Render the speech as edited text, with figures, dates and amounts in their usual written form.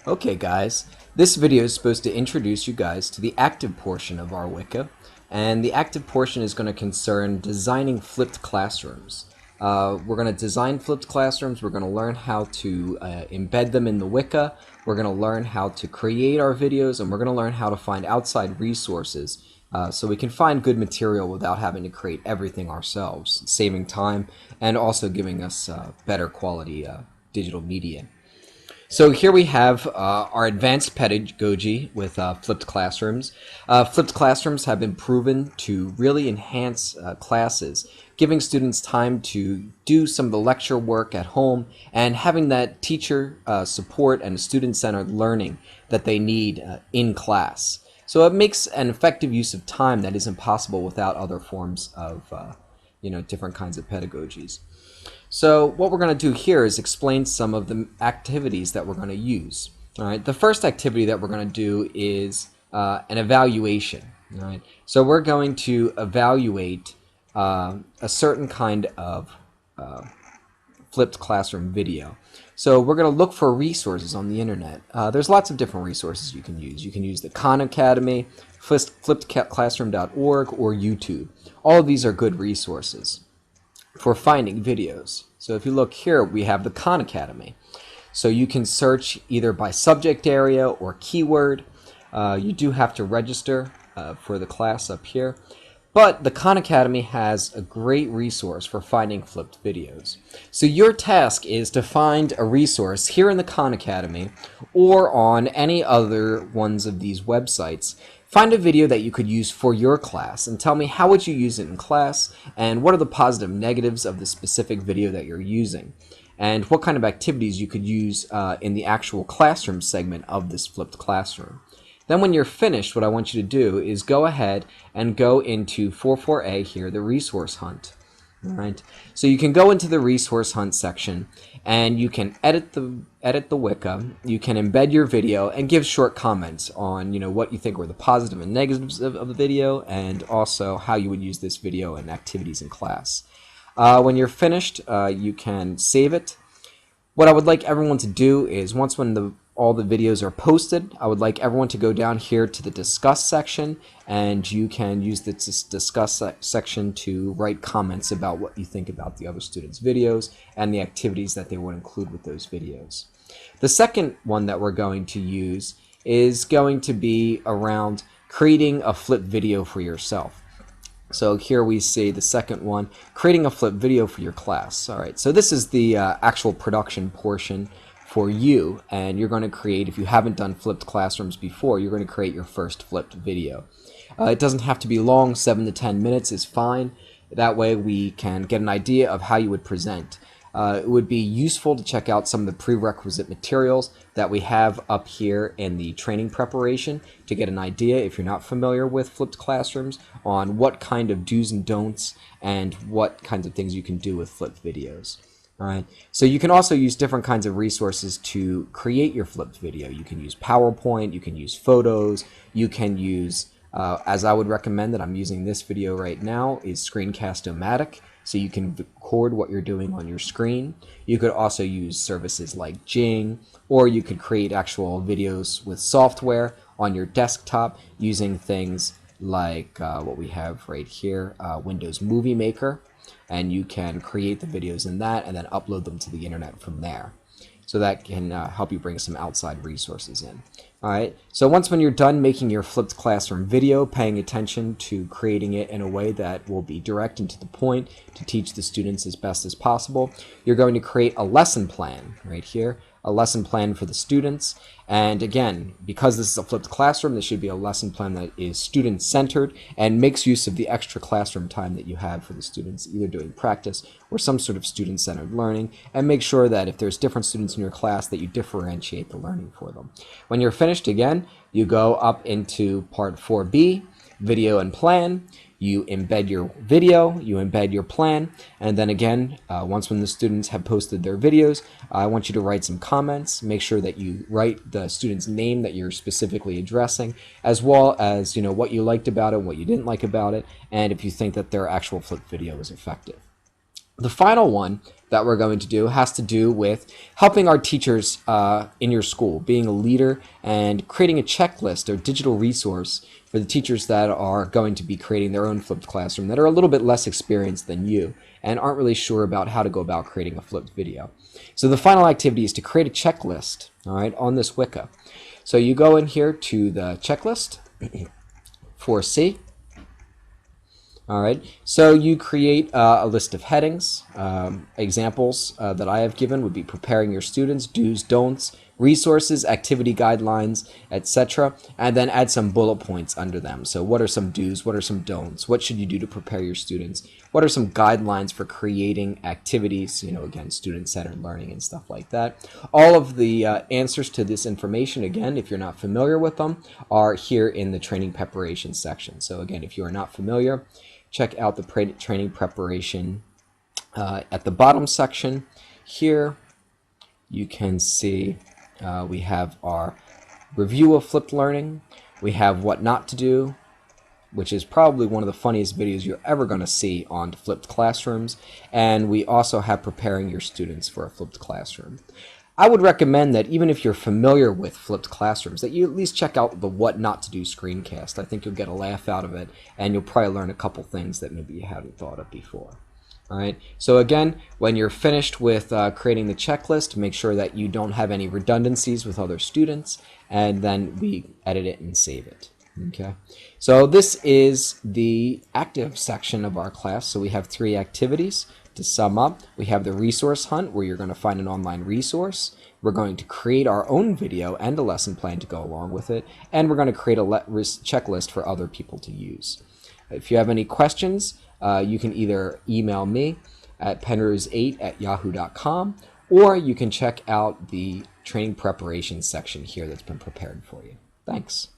Okay guys, this video is supposed to introduce you guys to the active portion of our Wiki, and the active portion is going to concern designing flipped classrooms. We're going to design flipped classrooms, we're going to learn how to embed them in the Wiki, we're going to learn how to create our videos, and we're going to learn how to find outside resources so we can find good material without having to create everything ourselves, saving time and also giving us better quality digital media. So here we have our advanced pedagogy with flipped classrooms. Flipped classrooms have been proven to really enhance classes, giving students time to do some of the lecture work at home and having that teacher support and student-centered learning that they need in class. So it makes an effective use of time that isn't possible without other forms of different kinds of pedagogies. So what we're going to do here is explain some of the activities that we're going to use. All right. The first activity that we're going to do is an evaluation. All right. So we're going to evaluate a certain kind of flipped classroom video. So we're going to look for resources on the internet. There's lots of different resources you can use. You can use the Khan Academy, flippedclassroom.org, or YouTube. All of these are good resources for finding videos. So if you look here, we have the Khan Academy. So you can search either by subject area or keyword. You do have to register for the class up here. But the Khan Academy has a great resource for finding flipped videos. So your task is to find a resource here in the Khan Academy or on any other ones of these websites. Find a video that you could use for your class and tell me how would you use it in class and what are the positive and negatives of the specific video that you're using and what kind of activities you could use in the actual classroom segment of this flipped classroom. Then when you're finished, what I want you to do is go ahead and go into 44A here, the resource hunt. All right. So you can go into the resource hunt section and you can edit the Wiki, you can embed your video and give short comments on what you think were the positive and negatives of the video and also how you would use this video in activities in class. When you're finished, you can save it. What I would like everyone to do is once all the videos are posted, I would like everyone to go down here to the discuss section and you can use the discuss section to write comments about what you think about the other students' videos and the activities that they would include with those videos. The second one that we're going to use is going to be around creating a flip video for yourself. So here we see the second one, creating a flip video for your class. All right, so this is the actual production portion for you, and you're going to create, if you haven't done flipped classrooms before, you're going to create your first flipped video. It doesn't have to be long, 7 to 10 minutes is fine. That way we can get an idea of how you would present. It would be useful to check out some of the prerequisite materials that we have up here in the training preparation to get an idea, if you're not familiar with flipped classrooms, on what kind of do's and don'ts and what kinds of things you can do with flipped videos. All right. So you can also use different kinds of resources to create your flipped video. You can use PowerPoint, you can use photos, you can use, as I would recommend that I'm using this video right now, is Screencast-O-Matic. So you can record what you're doing on your screen. You could also use services like Jing, or you could create actual videos with software on your desktop using things like what we have right here, Windows Movie Maker. And you can create the videos in that and then upload them to the internet from there. So that can help you bring some outside resources in. All right. So when you're done making your flipped classroom video, paying attention to creating it in a way that will be direct and to the point to teach the students as best as possible, you're going to create a lesson plan right here, a lesson plan for the students. And again, because this is a flipped classroom, this should be a lesson plan that is student-centered and makes use of the extra classroom time that you have for the students, either doing practice or some sort of student-centered learning, and make sure that if there's different students in your class that you differentiate the learning for them. When you're finished, again, you go up into part 4B, video and plan. You embed your video, you embed your plan, and then again, when the students have posted their videos, I want you to write some comments. Make sure that you write the student's name that you're specifically addressing, as well as what you liked about it, what you didn't like about it, and if you think that their actual flip video is effective. The final one that we're going to do has to do with helping our teachers in your school, being a leader and creating a checklist or digital resource for the teachers that are going to be creating their own flipped classroom that are a little bit less experienced than you and aren't really sure about how to go about creating a flipped video. So the final activity is to create a checklist, all right, on this Wiki. So you go in here to the checklist for C. All right, so you create a list of headings. Examples that I have given would be preparing your students, do's, don'ts, resources, activity guidelines, etc. And then add some bullet points under them. So what are some do's, what are some don'ts, what should you do to prepare your students, what are some guidelines for creating activities, again, student-centered learning and stuff like that. All of the answers to this information, again, if you're not familiar with them, are here in the training preparation section. So again, if you are not familiar, check out the training preparation at the bottom section. Here you can see we have our review of flipped learning. We have what not to do, which is probably one of the funniest videos you're ever going to see on flipped classrooms. And we also have preparing your students for a flipped classroom. I would recommend that even if you're familiar with flipped classrooms, that you at least check out the What Not to Do screencast. I think you'll get a laugh out of it, and you'll probably learn a couple things that maybe you hadn't thought of before. All right. So again, when you're finished with creating the checklist, make sure that you don't have any redundancies with other students, and then we edit it and save it. Okay. So this is the active section of our class. So we have 3 activities. To sum up, we have the resource hunt, where you're going to find an online resource. We're going to create our own video and a lesson plan to go along with it. And we're going to create a checklist for other people to use. If you have any questions, you can either email me at penrose8@yahoo.com, or you can check out the training preparation section here that's been prepared for you. Thanks.